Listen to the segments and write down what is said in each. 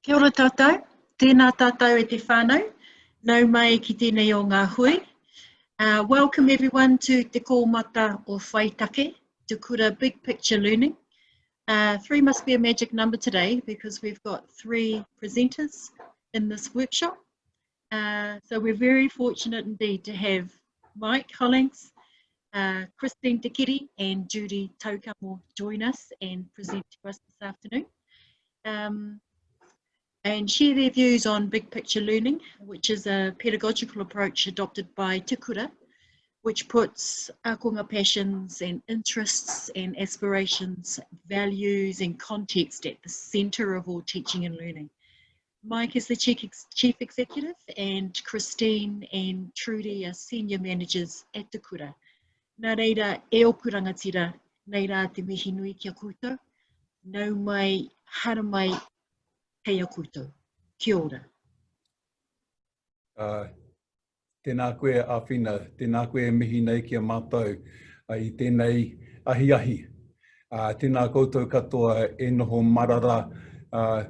Kia ora tātou, tēnā tātou e te whānau, nau mai ki tēnei o ngā hui. Welcome everyone to Te Kōmata o Whaitake, Te Kura Big Picture Learning. 3 must be a magic number today because we've got 3 presenters in this workshop. So we're very fortunate indeed to have Mike Hollings, Christine Tekiri and Judy Taukamo join us and present to us this afternoon. And share their views on big picture learning, which is a pedagogical approach adopted by Te Kura, which puts akonga passions and interests and aspirations, values and context at the centre of all teaching and learning. Mike is the Chief Executive and Christine and Trudy are Senior Managers at Te Kura. Nā reira e oku rangatira, nei rā te mihi nui kia koutou, nau mai, hara mai, kei a koutou. Kia ora. Tēnā koe āwhina, tēnā koe mihi nei kia mātou i tēnei ahi ahi. Tēnā koutou katoa e noho marara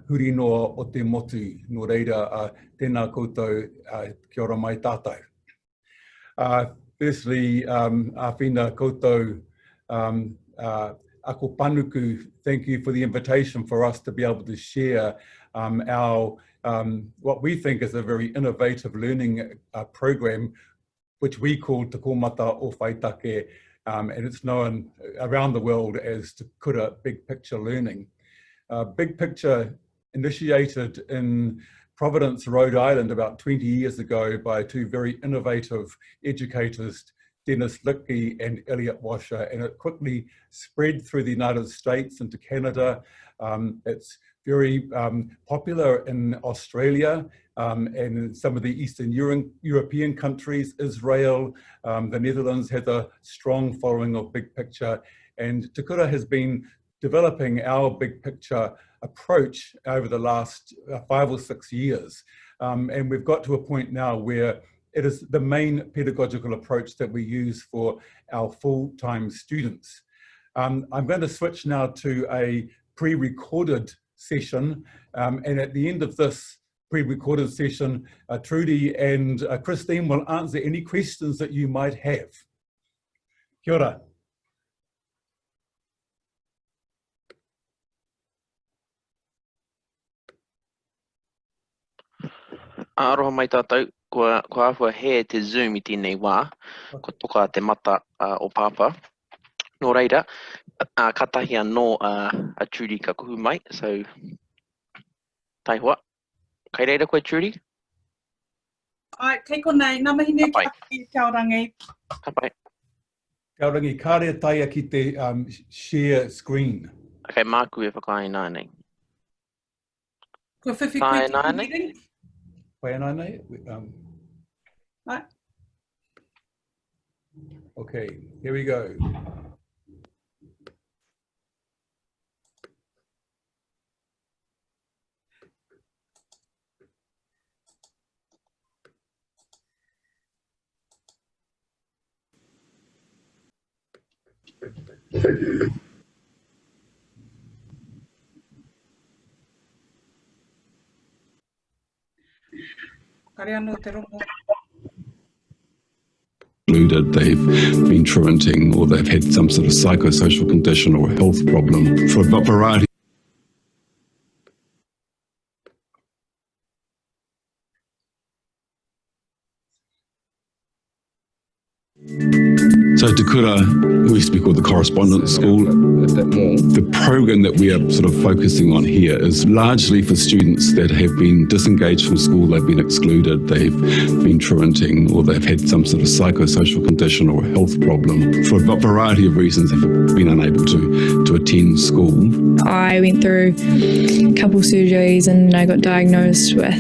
huri noa o te motu, no reira tēnā koutou kia ora mai tātou. Firstly, āwhina koutou ako panuku, thank you for the invitation for us to be able to share our what we think is a very innovative learning program, which we call Te Kōmata o Whaitake, and it's known around the world as Te Kura Big Picture Learning. Big Picture initiated in Providence, Rhode Island about 20 years ago by 2 very innovative educators, Dennis Litkey and Elliot Washer, and it quickly spread through the United States into Canada. It's very popular in Australia and in some of the Eastern European countries. Israel, the Netherlands has a strong following of Big Picture, and Te Kura has been developing our Big Picture approach over the last 5 or 6 years. And we've got to a point now where it is the main pedagogical approach that we use for our full-time students. I'm going to switch now to a pre-recorded session, and at the end of this pre-recorded session, Trudy and Christine will answer any questions that you might have. Kia ora. Aroha mai tātou, ko awhua he te Zoom I tēnei wā, ko toka te mata o pāpā. Nō reira, ka tahi anō a Trudy ka kuhu mai, so tai hoa. Kai reira koe Trudy? Ai, kei konei, nā mahi nui kia orangi. Ka pai. Kia orangi, ka rea taia ki te share screen. Okay, māku e whakaai nānei. Kua whiwhi Tai koe nānei? meeting. Whai nānei? Right. Okay, here we go. Kare anō te rongo. They've been truanting or they've had some sort of psychosocial condition or health problem for a variety. So Te Kura, we used to be called the Correspondence School. The program that we are sort of focusing on here is largely for students that have been disengaged from school, they've been excluded, they've been truanting, or they've had some sort of psychosocial condition or health problem. For a variety of reasons, have been unable to attend school. I went through a couple surgeries and I got diagnosed with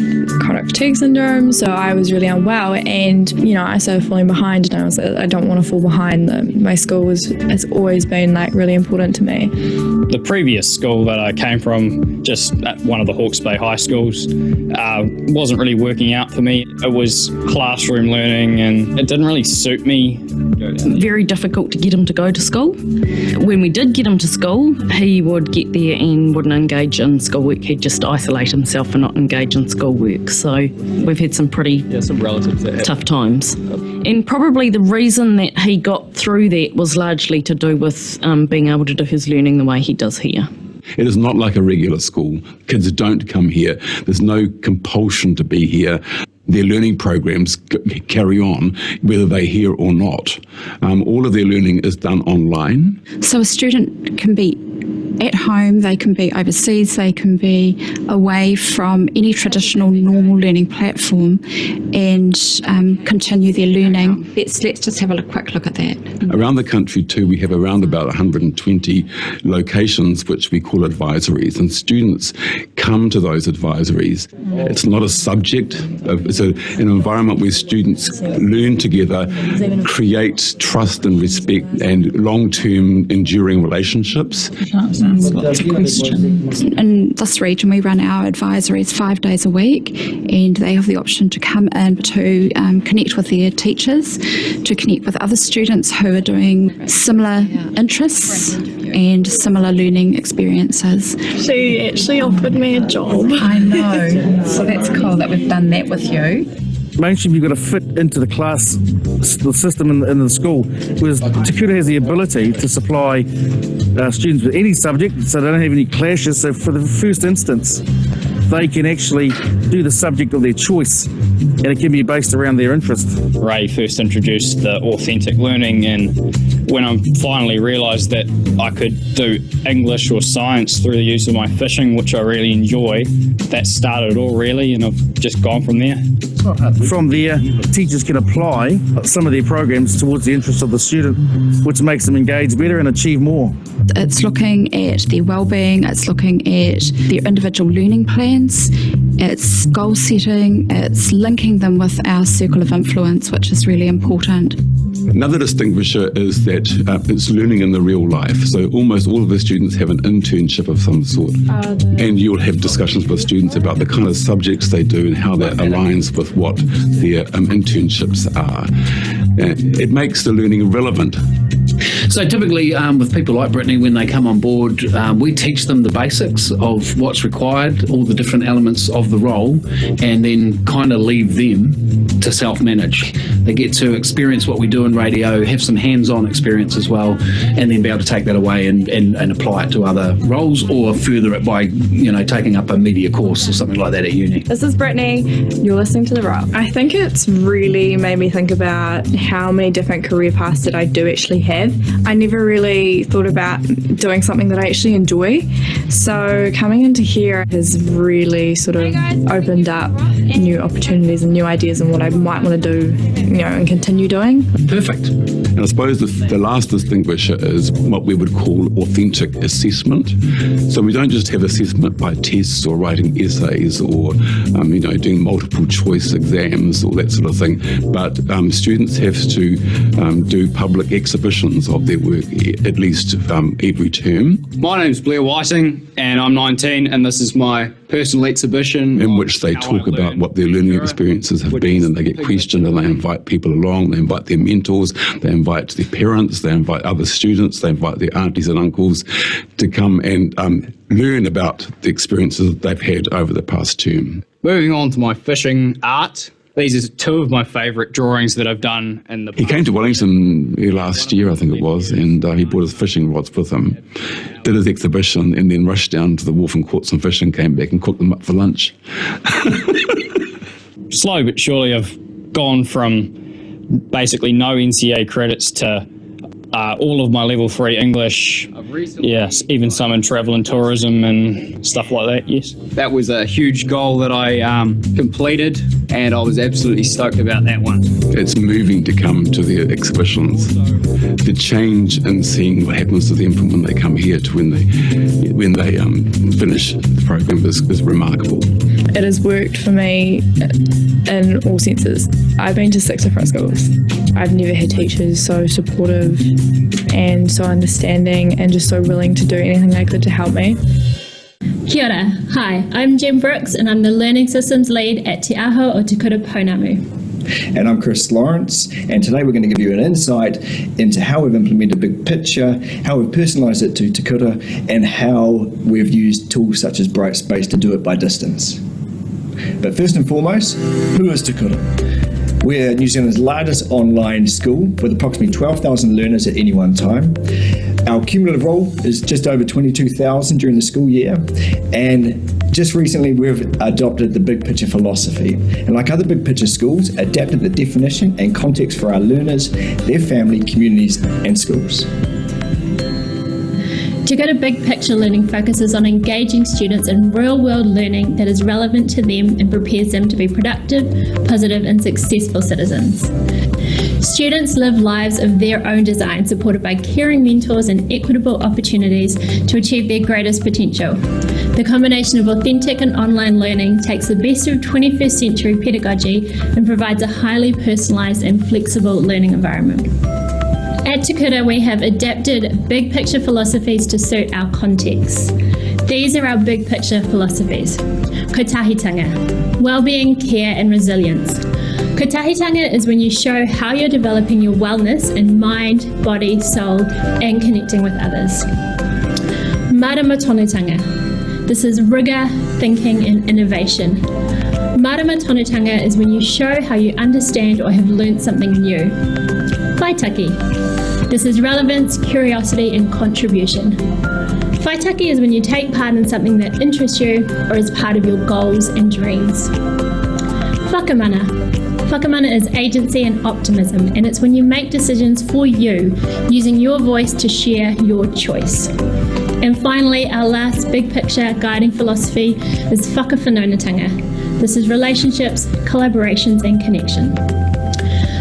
chronic fatigue syndrome, so I was really unwell, and I started falling behind, and I was like, I don't want to fall behind. My school has always been like really important to me. The previous school that I came from, just at one of the Hawke's Bay high schools, wasn't really working out for me. It was classroom learning and it didn't really suit me. Very difficult to get him to go to school. When we did get him to school, he would get there and wouldn't engage in schoolwork. He'd just isolate himself and not engage in schoolwork. So we've had some pretty tough times. And probably the reason that he got through that was largely to do with being able to do his learning the way he does here. It is not like a regular school. Kids don't come here. There's no compulsion to be here. Their learning programs carry on whether they're here or not. All of their learning is done online. So a student can be at home, they can be overseas, they can be away from any traditional normal learning platform and continue their learning. Let's just have a quick look at that. Around the country too, we have around about 120 locations which we call advisories, and students come to those advisories. It's not a subject, it's an environment where students learn together, create trust and respect and long-term enduring relationships. In this region, we run our advisories 5 days a week, and they have the option to come in to connect with their teachers, to connect with other students who are doing similar interests and similar learning experiences. She actually offered me a job. I know, so that's cool that we've done that with you. Mainstream, you've got to fit into the class, the system in the school, whereas Te Kura has the ability to supply students with any subject, so they don't have any clashes. So for the first instance, they can actually do the subject of their choice, and it can be based around their interest. Ray first introduced the authentic learning, and when I finally realised that I could do English or science through the use of my fishing, which I really enjoy, that started it all really, and I've just gone from there. From there, teachers can apply some of their programs towards the interest of the student, which makes them engage better and achieve more. It's looking at their well-being, it's looking at their individual learning plans, it's goal setting, it's linking them with our circle of influence, which is really important. Another distinguisher is that it's learning in the real life. So almost all of the students have an internship of some sort. And you'll have discussions with students about the kind of subjects they do and how that aligns with what their internships are. It makes the learning relevant. So typically with people like Brittany, when they come on board, we teach them the basics of what's required, all the different elements of the role, and then kind of leave them to self-manage. They get to experience what we do in radio, have some hands-on experience as well, and then be able to take that away and apply it to other roles, or further it by, taking up a media course or something like that at uni. This is Brittany. You're listening to The Rock. I think it's really made me think about how many different career paths that I do actually have. I never really thought about doing something that I actually enjoy. So coming into here has really sort of opened up new opportunities and new ideas and what I might want to do, and continue doing. Perfect. And I suppose the last distinguisher is what we would call authentic assessment. So we don't just have assessment by tests or writing essays or, doing multiple choice exams or that sort of thing, but students have to do public exhibitions of their work at least every term. My name's Blair Whiting and I'm 19, and this is my personal exhibition in which they talk about what their learning experiences have been, and they get questioned and they invite people along, they invite their mentors, they invite their parents, they invite other students, they invite their aunties and uncles to come and learn about the experiences that they've had over the past term. Moving on to my fishing art. These are two of my favourite drawings that I've done in the past. He came to Wellington last year, I think it was, and he brought his fishing rods with him, did his exhibition, and then rushed down to the wharf and caught some fish and came back and cooked them up for lunch. Slow but surely I've gone from basically no NCA credits to all of my level 3 English, yes, even some in travel and tourism and stuff like that, yes. That was a huge goal that I completed, and I was absolutely stoked about that one. It's moving to come to the exhibitions. The change in seeing what happens to them from when they come here to when they finish the program is remarkable. It has worked for me in all senses. I've been to 6 different schools. I've never had teachers so supportive and so understanding and just so willing to do anything they could to help me. Kia ora. Hi, I'm Jen Brooks and I'm the Learning Systems Lead at Te Aho o Te Kura Pounamu. And I'm Chris Lawrence, and today we're going to give you an insight into how we've implemented Big Picture, how we've personalised it to Te Kura, and how we've used tools such as Brightspace to do it by distance. But first and foremost, who is Te Kura? We're New Zealand's largest online school with approximately 12,000 learners at any one time. Our cumulative roll is just over 22,000 during the school year, and just recently we've adopted the Big Picture philosophy, and like other Big Picture schools, adapted the definition and context for our learners, their family, communities and schools. Te Kura Big Picture Learning focuses on engaging students in real-world learning that is relevant to them and prepares them to be productive, positive and successful citizens. Students live lives of their own design, supported by caring mentors and equitable opportunities to achieve their greatest potential. The combination of authentic and online learning takes the best of 21st century pedagogy and provides a highly personalised and flexible learning environment. At Te Kura, we have adapted big picture philosophies to suit our context. These are our big picture philosophies. Kotahitanga, well-being, care and resilience. Kotahitanga is when you show how you're developing your wellness in mind, body, soul and connecting with others. Maramatonutanga. This is rigour, thinking and innovation. Maramatonutanga is when you show how you understand or have learnt something new. Whaitaki. This is relevance, curiosity and contribution. Whaitaki is when you take part in something that interests you or is part of your goals and dreams. Whakamana. Whakamana is agency and optimism, and it's when you make decisions for you, using your voice to share your choice. And finally, our last big picture guiding philosophy is whakawhanaungatanga. This is relationships, collaborations and connection.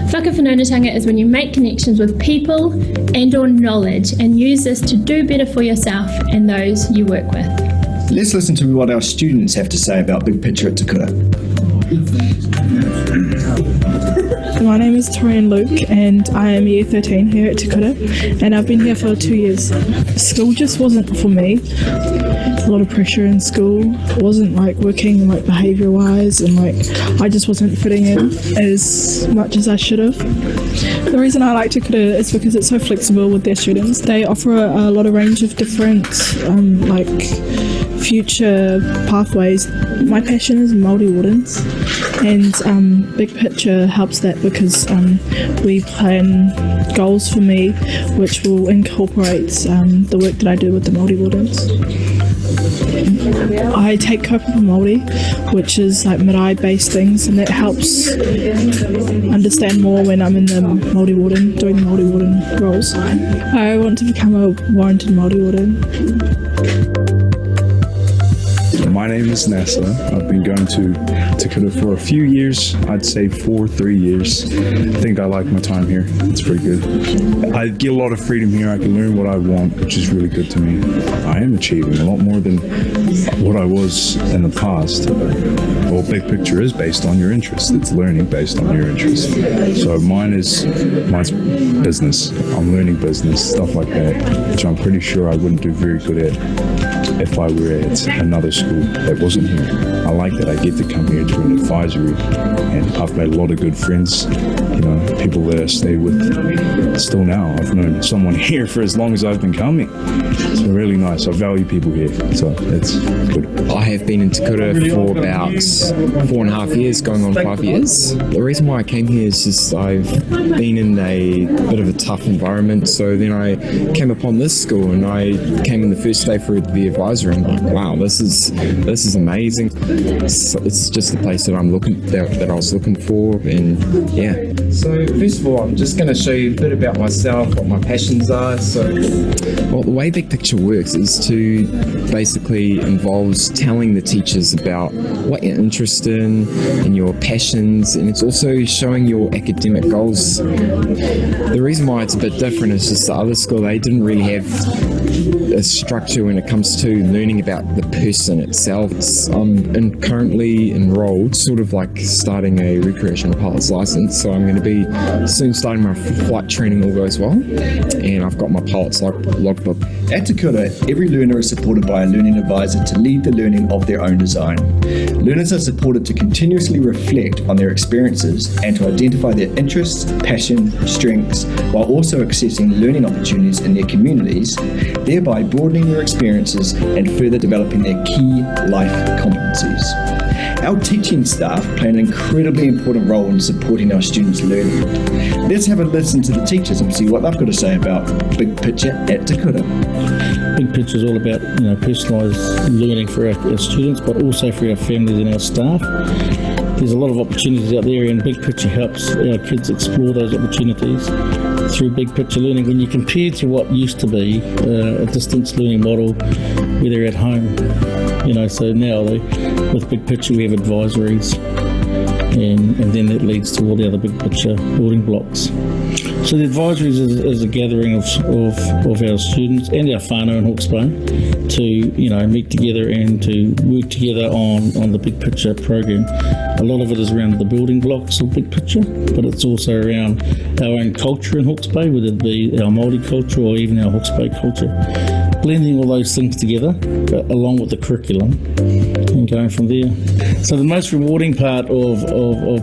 Whakawhanaungatanga is when you make connections with people and or knowledge and use this to do better for yourself and those you work with. Let's listen to what our students have to say about Big Picture at Te Kura. My name is Torian Luke and I am year 13 here at Te Kura, and I've been here for 2 years. School just wasn't for me. A lot of pressure in school. It wasn't like working like behaviour wise, and like I just wasn't fitting in as much as I should have. The reason I like Te Kura is because it's so flexible with their students. They offer a lot of range of different like future pathways. My passion is Māori wardens, and Big Picture helps that because we plan goals for me which will incorporate the work that I do with the Māori wardens. I take kaupapa Māori, which is like marae based things, and that helps understand more when I'm in the Māori warden, doing the Māori warden roles. I want to become a warranted Māori warden. My name is Nessa. I've been going to Te Kura for a few years. I'd say 3 years. I think I like my time here. It's pretty good. I get a lot of freedom here. I can learn what I want, which is really good to me. I am achieving a lot more than what I was in the past. Well, Big Picture is based on your interests. It's learning based on your interests. So mine's business. I'm learning business, stuff like that, which I'm pretty sure I wouldn't do very good at if I were at another school that wasn't here. I like that I get to come here to an advisory, and I've made a lot of good friends, you know, people that I stay with still now. I've known someone here for as long as I've been coming. It's really nice. I value people here, so it's good. I have been in Te Kura for about 4.5 years, going on 5 years. The reason why I came here is just I've been in a bit of a tough environment, so then I came upon this school and I came in the first day for the advisory, and I'm like, wow, this is amazing. It's just the place that I was looking for, and yeah. So first of all, I'm just going to show you a bit about myself, what my passions are. So, well, the way Big Picture works is to basically involves telling the teachers about what you're interested in and your passions, and it's also showing your academic goals. The reason why it's a bit different is just the other school, they didn't really have a structure when it comes to learning about the person itself. I'm currently enrolled, sort of like starting a recreational pilot's license, so I'm going to be soon starting my flight training, all goes well, and I've got my pilot's logbook. At Te Kura, every learner is supported by a learning advisor to lead the learning of their own design. Learners are supported to continuously reflect on their experiences and to identify their interests, passion, strengths, while also accessing learning opportunities in their communities, thereby broadening their experiences and further developing their key life competencies. Our teaching staff play an incredibly important role in supporting our students' learning. Let's have a listen to the teachers and see what they've got to say about Big Picture at Te Kura. Big Picture is all about personalised learning for our students, but also for our families and our staff. There's a lot of opportunities out there, and Big Picture helps our kids explore those opportunities through Big Picture learning. When you compare to what used to be a distance learning model where they're at home, so now with Big Picture we have advisories, and then that leads to all the other Big Picture building blocks. So the advisories is a gathering of our students and our whānau in Hawke's Bay to meet together and to work together on the Big Picture program. A lot of it is around the building blocks of Big Picture, but it's also around our own culture in Hawke's Bay, whether it be our Māori culture or even our Hawke's Bay culture. Blending all those things together along with the curriculum and going from there. So the most rewarding part of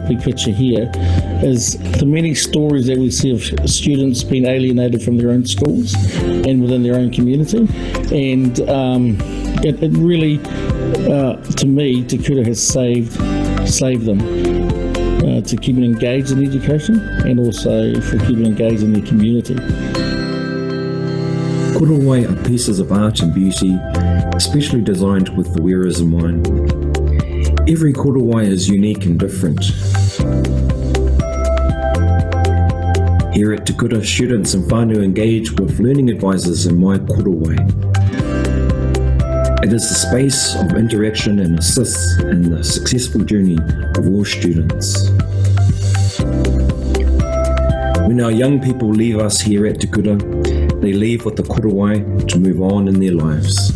Big Picture here is the many stories that we see of students being alienated from their own schools and within their own community. And it really, to me, Te Kura has saved them to keep them engaged in education and also for keeping them engaged in their community. Korowai are pieces of art and beauty, especially designed with the wearers in mind. Every korowai is unique and different. Here at Te Kura, students and whānau engage with learning advisors in My Korowai. It is a space of interaction and assists in the successful journey of all students. When our young people leave us here at Te Kura, they leave with the korowai to move on in their lives.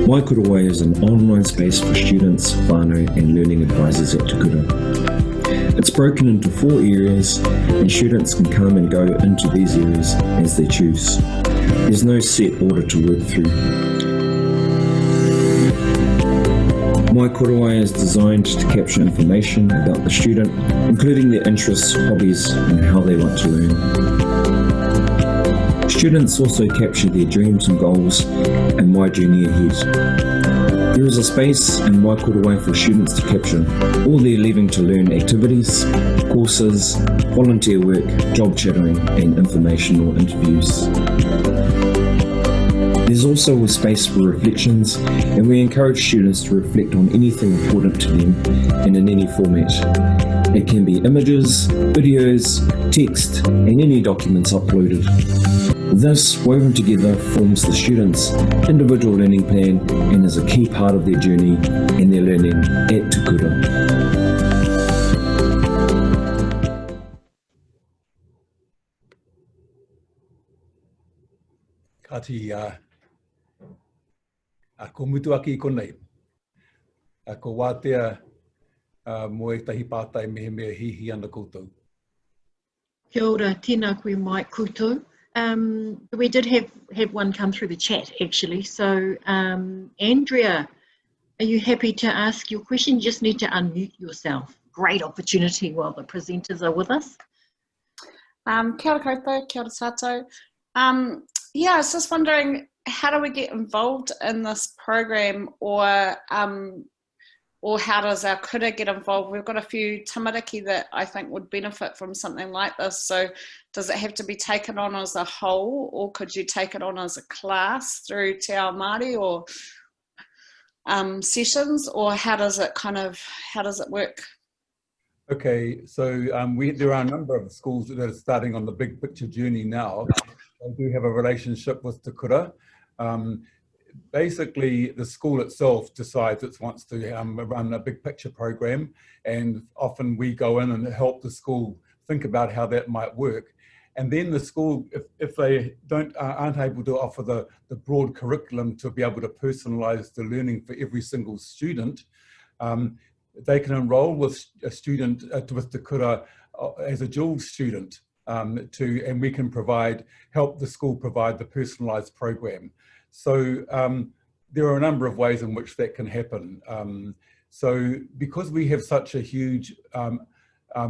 My Korowai is an online space for students, whānau and learning advisors at Te Kura. It's broken into 4 areas and students can come and go into these areas as they choose. There's no set order to work through. My Korowai is designed to capture information about the student, including their interests, hobbies and how they like to learn. Students also capture their dreams and goals and my journey ahead. There is a space in My Korowai for students to capture all their leaving to learn activities, courses, volunteer work, job shadowing and informational interviews. There's also a space for reflections, and we encourage students to reflect on anything important to them and in any format. It can be images, videos, text and any documents uploaded. This, woven together, forms the students' individual learning plan and is a key part of their journey and their learning at Te Kura. Kati ko mutu aki I konei. Ko wātea mo e tahi pātai mehe mea hihi ana koutou. Kia ora, tēnā koe mai koutou. We did have one come through the chat actually. So Andrea, are you happy to ask your question? You just need to unmute yourself. Great opportunity while the presenters are with us. Kia ora koutou, kia ora tātou. Yeah, I was just wondering, how do we get involved in this program, or how does our kura get involved? We've got a few tamariki that I think would benefit from something like this. So does it have to be taken on as a whole, or could you take it on as a class through Te Ao Māori or sessions, or how does it work? Okay, so there are a number of schools that are starting on the Big Picture journey now. They do have a relationship with Te Kura. Basically, the school itself decides it wants to run a Big Picture program, and often we go in and help the school think about how that might work. And then the school, if they aren't able to offer the broad curriculum to be able to personalise the learning for every single student, they can enrol with a student with Te Kura as a dual student, and we can help the school provide the personalised program. So there are a number of ways in which that can happen. So because we have such a huge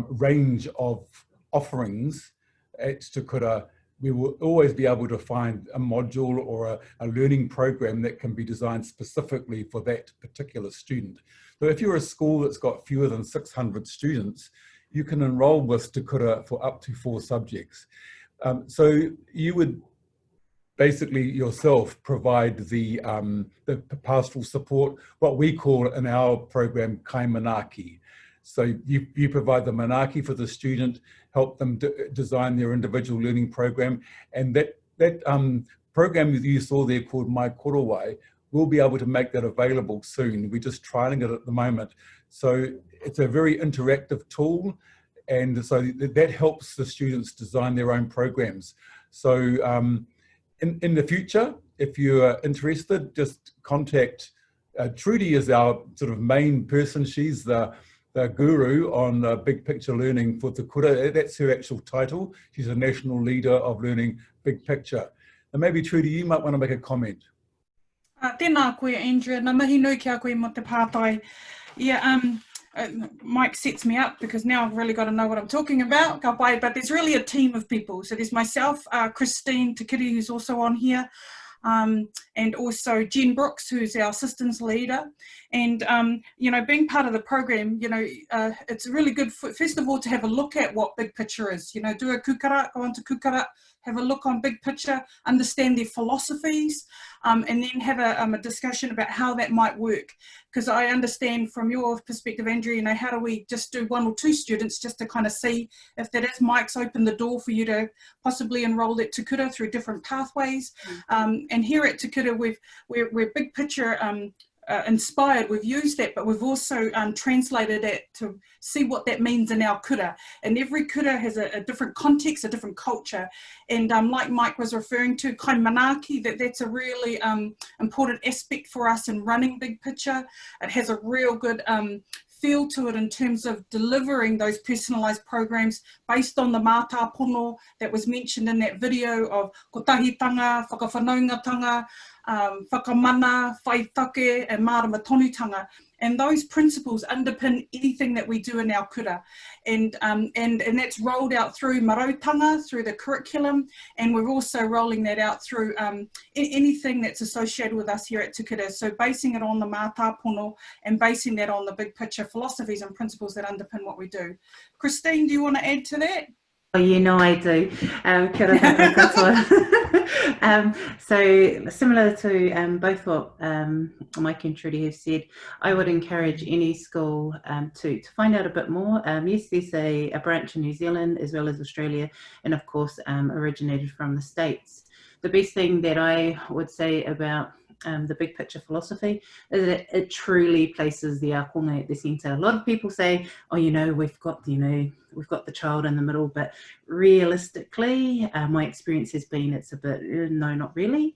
range of offerings at Te Kura, we will always be able to find a module or a learning program that can be designed specifically for that particular student. So if you're a school that's got fewer than 600 students, you can enroll with Te Kura for up to 4 subjects. So you would basically yourself provide the pastoral support, what we call in our program kai manaki. So you provide the manaki for the student, help them design their individual learning program, and that program that you saw there called My Korowai, we'll be able to make that available soon. We're just trialing it at the moment. So it's a very interactive tool, and so that helps the students design their own programs. So in the future, if you're interested, just contact Trudy is our sort of main person. She's the guru on big picture learning for Te Kura. That's her actual title. She's a national leader of learning big picture. And maybe Trudy, you might want to make a comment. Tēnā koe, Andrea. Nā mihi nui kia koe mo te pātai. Yeah, Mike sets me up because now I've really got to know what I'm talking about. Ka pai, but there's really a team of people. So there's myself, Christine Tikiri, who's also on here. And also Jen Brooks, who's our systems leader. And, you know, being part of the program, you know, it's really good, first of all, to have a look at what big picture is. You know, do a kukara, go on to kukara, have a look on big picture, understand their philosophies, and then have a discussion about how that might work. Because I understand from your perspective, Andrea, you know, how do we just do 1 or 2 students just to kind of see if that is, Mike's opened the door for you to possibly enroll at Te Kura through different pathways. And here at Te Kura, we're big picture inspired. We've used that, but we've also translated it to see what that means in our kura. And every kura has a different context, a different culture. And like Mike was referring to, kai manaki, that's a really important aspect for us in running big picture. It has a real good feel to it in terms of delivering those personalised programs based on the mātāpono that was mentioned in that video of kotahitanga, whakawhanaungatanga, whakamana, whaitake, and marama tonutanga. And those principles underpin anything that we do in our kura. And that's rolled out through marautanga, through the curriculum, and we're also rolling that out through anything that's associated with us here at Te Kura. So basing it on the mātāpono and basing that on the big picture philosophies and principles that underpin what we do. Christine, do you want to add to that? Oh, you know I do. Kia ora katoa. So similar to both what Mike and Trudy have said, I would encourage any school to find out a bit more. Yes, there's a branch in New Zealand as well as Australia, and of course originated from the States. The best thing that I would say about the big picture philosophy is that it truly places the akonga at the centre. A lot of people say, oh, you know, we've got the child in the middle, but realistically, my experience has been it's a bit, no, not really.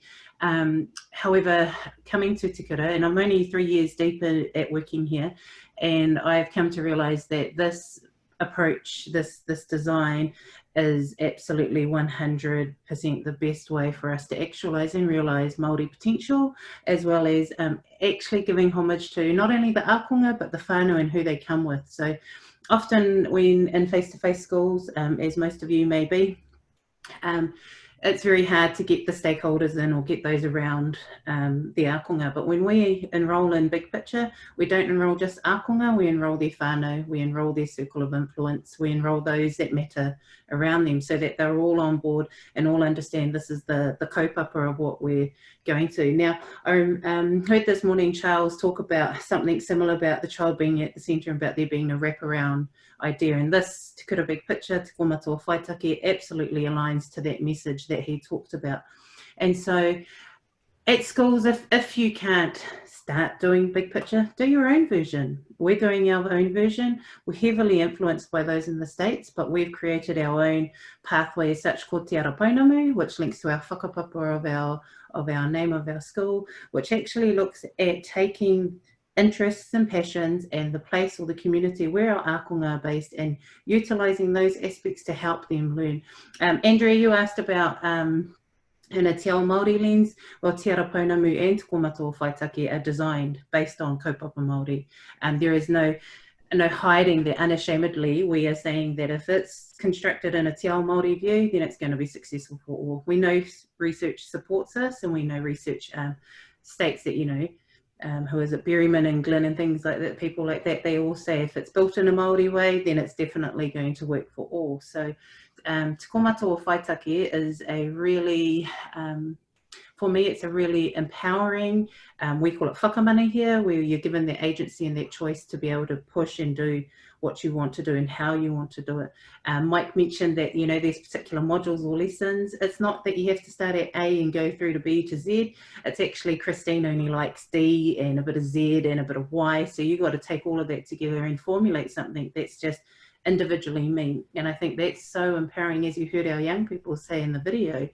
However, coming to Te Kura, and I'm only 3 years deep at working here, and I've come to realise that this approach, this design is absolutely 100% the best way for us to actualise and realise Māori potential, as well as actually giving homage to not only the akonga but the whānau and who they come with. So often when in face-to-face schools, as most of you may be, it's very hard to get the stakeholders in or get those around the akonga. But when we enrol in big picture, we don't enrol just akonga, we enrol their whānau, we enrol their circle of influence, we enrol those that matter around them, so that they're all on board and all understand this is the kaupapa of what we're going to. Now, I heard this morning Charles talk about something similar about the child being at the centre and about there being a wraparound idea, and this Te Kura big picture, Te Komatoa Whaitake, absolutely aligns to that message that he talked about. And so At schools, if you can't start doing big picture, do your own version. We're doing our own version. We're heavily influenced by those in the States, but we've created our own pathway as such called Te Ara Pounamu, which links to our whakapapa of our name of our school, which actually looks at taking interests and passions and the place or the community where our ākonga are based and utilising those aspects to help them learn. Andrea, you asked about in a Te Ao Māori lens, well, Te Ara Pounamu and Ko Matoa Whaitaki are designed based on kaupapa Māori. There is no hiding that. Unashamedly, we are saying that if it's constructed in a Te Ao Māori view, then it's going to be successful for all. We know research supports us, and we know research states that, you know, who is it, Berryman and Glynn and things like that, people like that, they all say if it's built in a Māori way, then it's definitely going to work for all. So Te Ko Matoa Whaitaki is a really, for me, it's a really empowering, we call it whakamana here, where you're given the agency and that choice to be able to push and do what you want to do and how you want to do it. Mike mentioned that, you know, there's particular modules or lessons. It's not that you have to start at A and go through to B to Z. It's actually Christine only likes D and a bit of Z and a bit of Y. So you got to take all of that together and formulate something that's just individually me. And I think that's so empowering, as you heard our young people say in the video.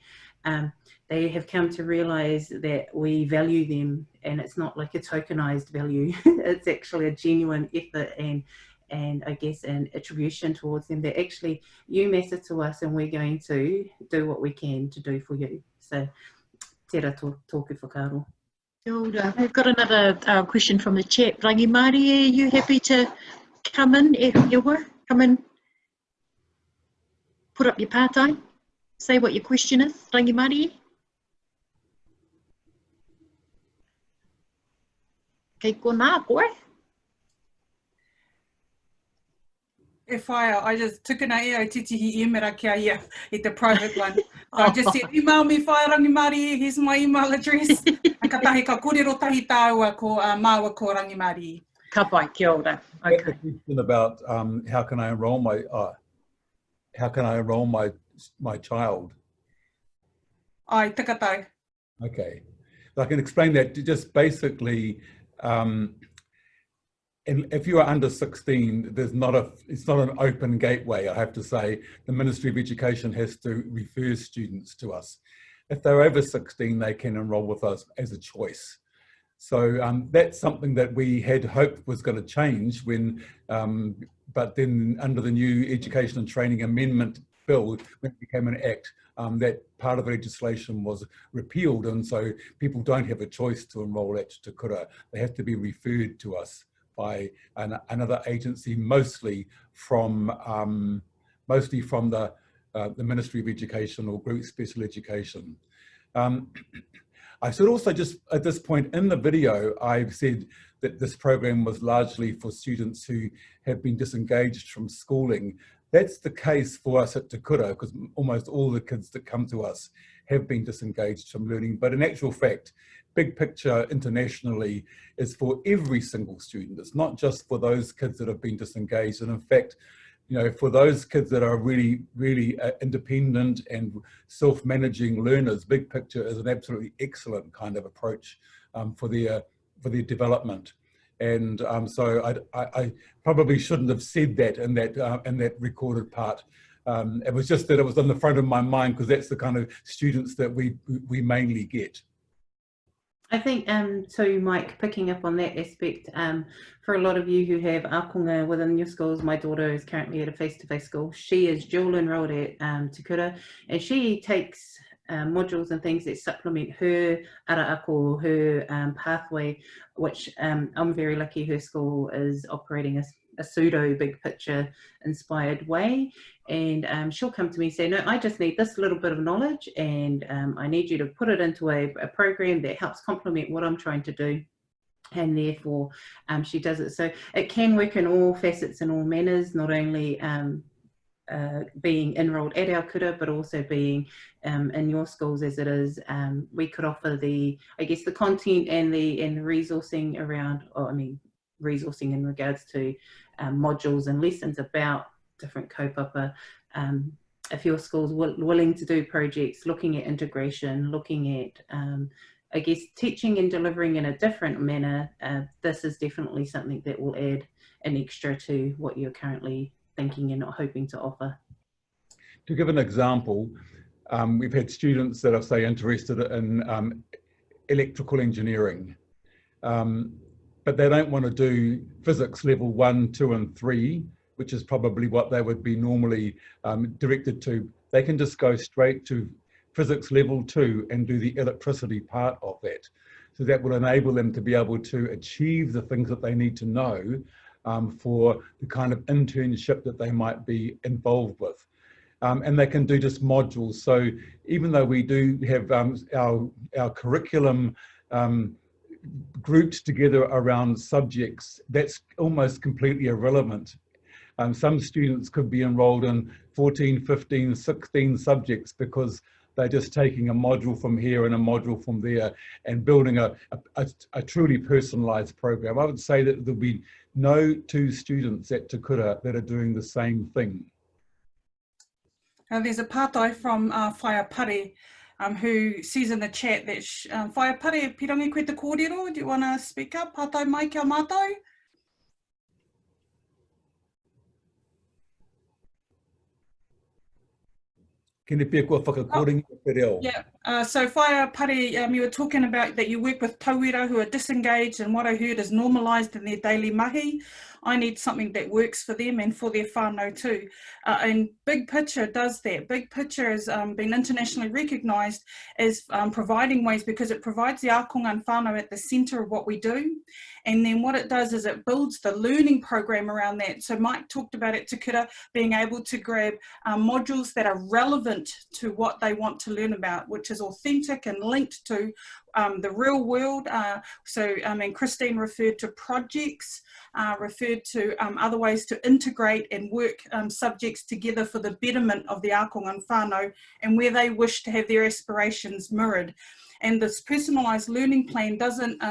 They have come to realize that we value them, and it's not like a tokenized value. It's actually a genuine effort and I guess an attribution towards them that actually you matter to us and we're going to do what we can to do for you. So, tērā tōku whakaaro. We've got another question from the chat. Rangi Māori, are you happy to come in, come in, put up your pātai, say what your question is, Rangi Māori? Kei ko nā koe? E whaia, I just took an ia o titihi mera kia ia, i the private one. So I just said, email me whaia Rangi Māori, here's my email address. A ka tahi ka kōrero tahi tāua ko māua ko Rangi Māori. Ka pai, kia ora. Okay. The question about how can I enroll my child? Ai, takatau. Okay, I can explain that. Just basically, if you are under 16, it's not an open gateway, I have to say. The Ministry of Education has to refer students to us. If they're over 16, they can enrol with us as a choice. So that's something that we had hoped was going to change when, but then under the new Education and Training Amendment Bill, when it became an act, that part of the legislation was repealed, and so people don't have a choice to enrol at Te Kura. They have to be referred to us by another agency, mostly from the Ministry of Education or Group Special Education. I should also just, at this point in the video, I've said that this program was largely for students who have been disengaged from schooling. That's the case for us at Te Kura, because almost all the kids that come to us have been disengaged from learning. But in actual fact, Big Picture internationally is for every single student. It's not just for those kids that have been disengaged. And in fact, you know, for those kids that are really, really independent and self-managing learners, Big Picture is an absolutely excellent kind of approach for their development. And so I probably shouldn't have said that in that recorded part. It was just that it was on the front of my mind because that's the kind of students that we mainly get. I think, so Mike, picking up on that aspect, for a lot of you who have ākonga within your schools, my daughter is currently at a face-to-face school. She is dual enrolled at Te Kura, and she takes modules and things that supplement her ara ako, her pathway, which I'm very lucky her school is operating a pseudo Big Picture inspired way. And she'll come to me and say, no, I just need this little bit of knowledge, and I need you to put it into a program that helps complement what I'm trying to do. And therefore she does it. So it can work in all facets and all manners, not only being enrolled at our kura, but also being in your schools as it is. We could offer the content and the resourcing around, resourcing in regards to modules and lessons about different kaupapa. If your school's willing to do projects, looking at integration, looking at I guess, teaching and delivering in a different manner, this is definitely something that will add an extra to what you're currently thinking and hoping to offer. To give an example, we've had students that are, say, interested in electrical engineering, but they don't want to do physics level 1, 2, and 3, which is probably what they would be normally directed to. They can just go straight to physics level 2 and do the electricity part of that. So that will enable them to be able to achieve the things that they need to know for the kind of internship that they might be involved with. And they can do just modules. So even though we do have our curriculum grouped together around subjects, that's almost completely irrelevant. Some students could be enrolled in 14, 15, 16 subjects because they're just taking a module from here and a module from there and building a truly personalized program. I would say that there'll be no two students at Te Kura that are doing the same thing. There's a pātai from Whaiapare who says in the chat that Whaiapare, pirangi koe te kōrero, do you want to speak up? Pātai mai kia mātou? Kene pia kua whakakoringa te reo. Yeah, so Whaiapare, you were talking about that you work with tauira who are disengaged, and what I heard is normalised in their daily mahi. I need something that works for them and for their whānau too. And Big Picture does that. Big Picture has been internationally recognised as providing ways, because it provides the ākonga and whānau at the centre of what we do. And then what it does is it builds the learning program around that. So Mike talked about it, Te Kura, being able to grab modules that are relevant to what they want to learn about, which is authentic and linked to the real world. And Christine referred to projects, referred to other ways to integrate and work subjects together for the betterment of the ākonga and whānau and where they wish to have their aspirations mirrored. And this personalised learning plan doesn't,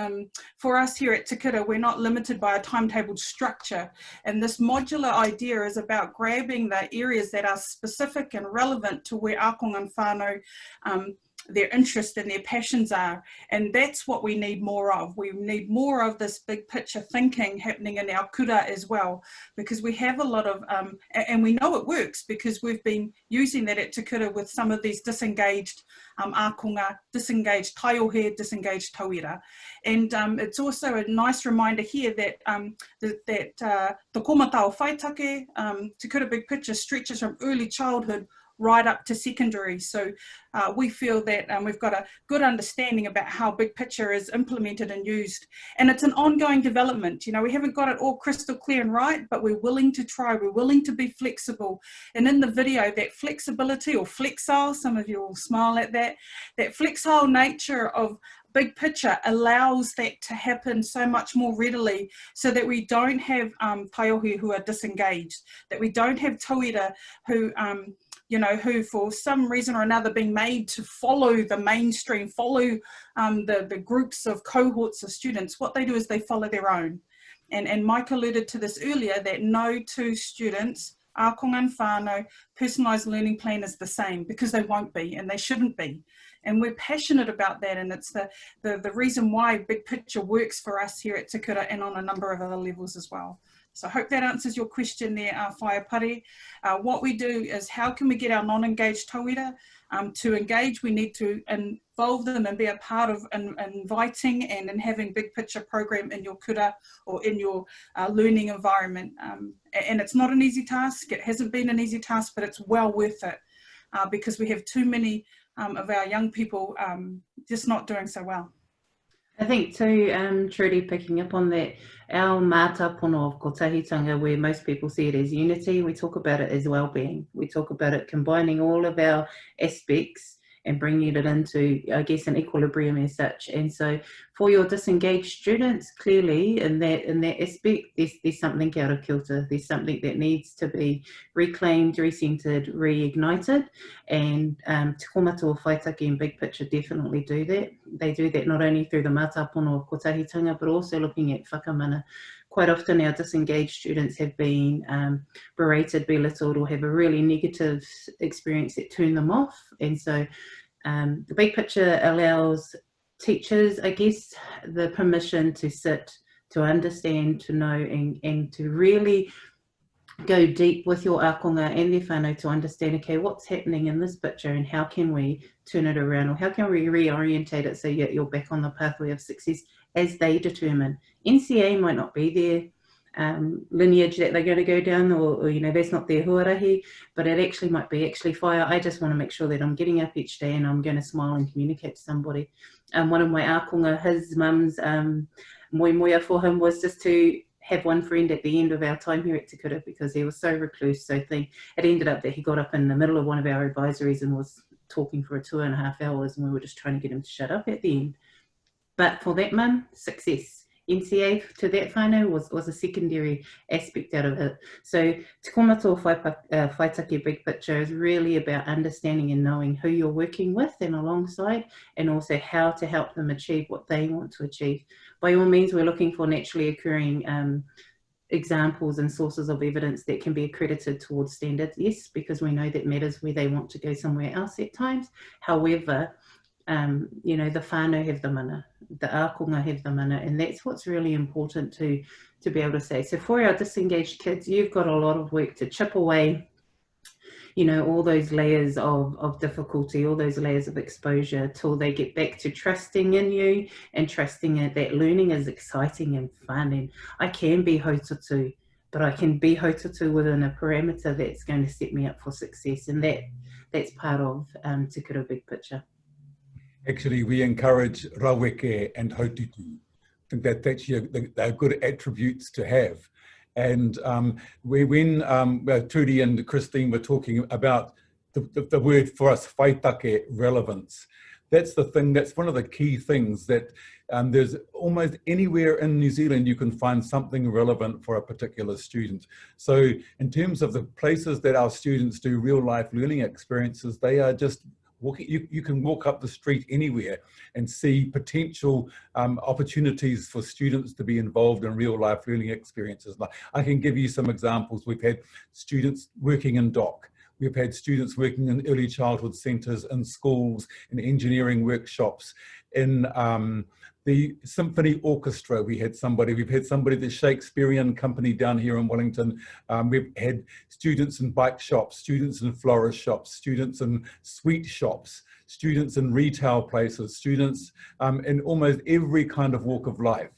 for us here at Te Kura, we're not limited by a timetabled structure. And this modular idea is about grabbing the areas that are specific and relevant to where ākonga and whānau their interests and their passions are. And that's what we need more of. We need more of this big picture thinking happening in our kura as well, because we have a lot of, and we know it works because we've been using that at Te Kura with some of these disengaged ākonga, disengaged taiohe, disengaged tauira. And it's also a nice reminder here that the komatao whaitake, Te Kura Big Picture stretches from early childhood right up to secondary. So we feel that we've got a good understanding about how Big Picture is implemented and used. And it's an ongoing development. You know, we haven't got it all crystal clear and right, but we're willing to try, we're willing to be flexible. And in the video, that flexibility, or flexile, some of you will smile at that, that flexile nature of Big Picture allows that to happen so much more readily, so that we don't have taiohe who are disengaged, that we don't have tauira who you know, who for some reason or another being made to follow the mainstream, follow the groups of cohorts of students. What they do is they follow their own. And Mike alluded to this earlier, that no two students, ākonga and whānau, personalised learning plan is the same, because they won't be and they shouldn't be. And we're passionate about that, and it's the reason why Big Picture works for us here at Te Kura and on a number of other levels as well. So I hope that answers your question there, Whaiapare. What we do is, how can we get our non-engaged tauira to engage? We need to involve them and be a part of inviting and in having Big Picture program in your kura or in your learning environment. And it's not an easy task. It hasn't been an easy task, but it's well worth it because we have too many of our young people just not doing so well. I think too, Trudy, picking up on that, our mātapono of kotahitanga, where most people see it as unity, we talk about it as well-being. We talk about it combining all of our aspects and bringing it into, I guess, an equilibrium as such. And so for your disengaged students, clearly in that aspect, there's something out of kilter. There's something that needs to be reclaimed, recentered, reignited. And Te Komatua Whaitaki and Big Picture definitely do that. They do that not only through the mātapono of kotahitanga, but also looking at whakamana. Quite often our disengaged students have been berated, belittled, or have a really negative experience that turn them off. And so the Big Picture allows teachers, I guess, the permission to sit, to understand, to know, and to really go deep with your akonga and their whānau to understand, okay, what's happening in this picture and how can we turn it around, or how can we reorientate it so you're back on the pathway of success as they determine. NCA might not be their lineage that they're going to go down, or you know, that's not their huarahi, but it actually might be whaia. I just want to make sure that I'm getting up each day and I'm going to smile and communicate to somebody. One of my akonga, his mum's moia for him was just to have one friend at the end of our time here at Te Kura, because he was so recluse. So it ended up that he got up in the middle of one of our advisories and was talking for 2.5 hours, and we were just trying to get him to shut up at the end. But for that mum, success. NCA to that whānau was a secondary aspect out of it. So Te Komato Whaitaki Big Picture is really about understanding and knowing who you're working with and alongside, and also how to help them achieve what they want to achieve. By all means, we're looking for naturally occurring examples and sources of evidence that can be accredited towards standards, yes, because we know that matters where they want to go somewhere else at times. However, you know, the whānau have the mana, the akonga have the mana, and that's what's really important to be able to say. So for our disengaged kids, you've got a lot of work to chip away, you know, all those layers of difficulty, all those layers of exposure, till they get back to trusting in you and trusting that learning is exciting and fun. And I can be haututu, but I can be haututu within a parameter that's going to set me up for success, and that's part of Te Kura Big Picture. Actually, we encourage raweke and haututu. I think that's they're good attributes to have. And when Trudy and Christine were talking about the word for us, whaitake, relevance, that's the thing, that's one of the key things that there's almost anywhere in New Zealand you can find something relevant for a particular student. So in terms of the places that our students do real life learning experiences, they are just you can walk up the street anywhere and see potential opportunities for students to be involved in real life learning experiences. I can give you some examples. We've had students working in DOC. We've had students working in early childhood centres, in schools, in engineering workshops, in the symphony orchestra. We've had somebody at the Shakespearean Company down here in Wellington. We've had students in bike shops, students in florist shops, students in sweet shops, students in retail places, students in almost every kind of walk of life.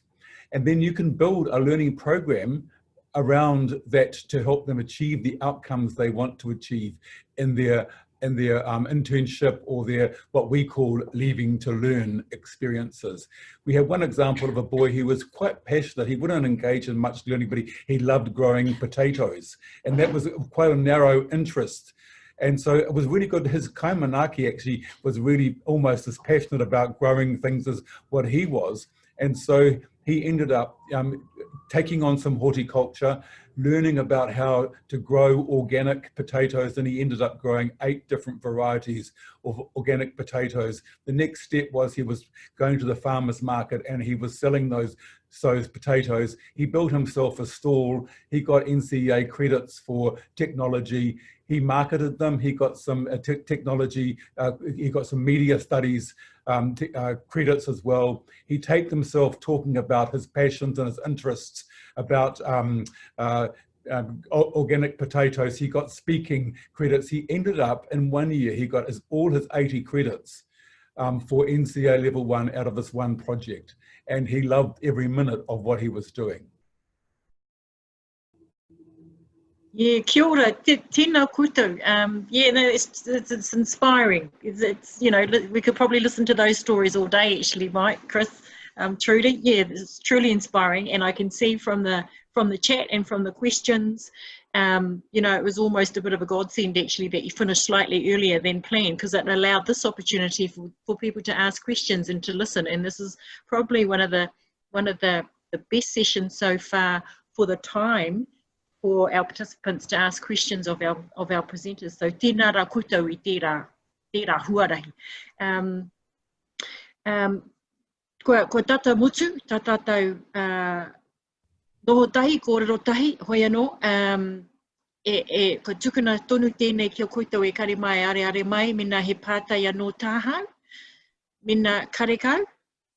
And then you can build a learning program around that to help them achieve the outcomes they want to achieve in their internship or their what we call leaving to learn experiences. We had one example of a boy who was quite passionate. He wouldn't engage in much learning, but he loved growing potatoes, and that was quite a narrow interest. And so it was really good. His kaimanaki actually was really almost as passionate about growing things as what he was. And so he ended up taking on some horticulture, learning about how to grow organic potatoes, and he ended up growing 8 different varieties of organic potatoes. The next step was he was going to the farmer's market and he was selling those potatoes. He built himself a stall. He got NCA credits for technology. He marketed them. He got some technology. He got some media studies credits as well. He taped himself talking about his passions and his interests about organic potatoes. He got speaking credits. He ended up in 1 year, he got all his 80 credits for NCA level 1 out of this one project. And he loved every minute of what he was doing. Yeah, kia ora, tēnā koutou. Yeah, no, it's inspiring. It's, you know, we could probably listen to those stories all day actually, Mike, Chris, Trudy. Yeah, it's truly inspiring, and I can see from the chat and from the questions, you know, it was almost a bit of a godsend actually that you finished slightly earlier than planned, because it allowed this opportunity for people to ask questions and to listen. And this is probably one of the best sessions so far for the time for our participants to ask questions of our presenters. So tēnā rā koutou I tērā huarahi. Ko tātou motu, tā tātou noho tahi, kōrero tahi, hoi anō. Ko tukuna tonu tēnei kia koutou e kare mai are mai, mina he pātai anō tāhau, mina karekau,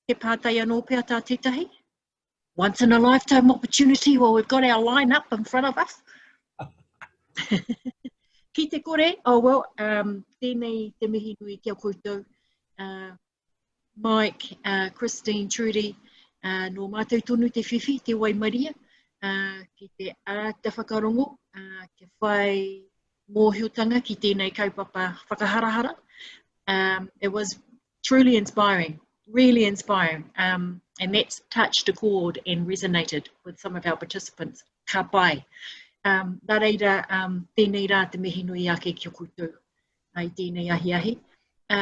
He pātai anō pēr tā tētahi. Once in a lifetime opportunity while we've got our line up in front of us. Ki te kore, oh well, tēnei te mihi nui kia koutou. Mike, Christine, Trudy, no mātou tonu te whiwhi, te Waimaria, ki te te whakarongo, ke whai mōhiotanga ki tēnei kaupapa whakaharahara. It was truly inspiring, really inspiring, and that's touched a chord and resonated with some of our participants. Ka pai. Nā reira, tēnei rā te mihi nui ake kia koutou, ai tēnei ahi ahi.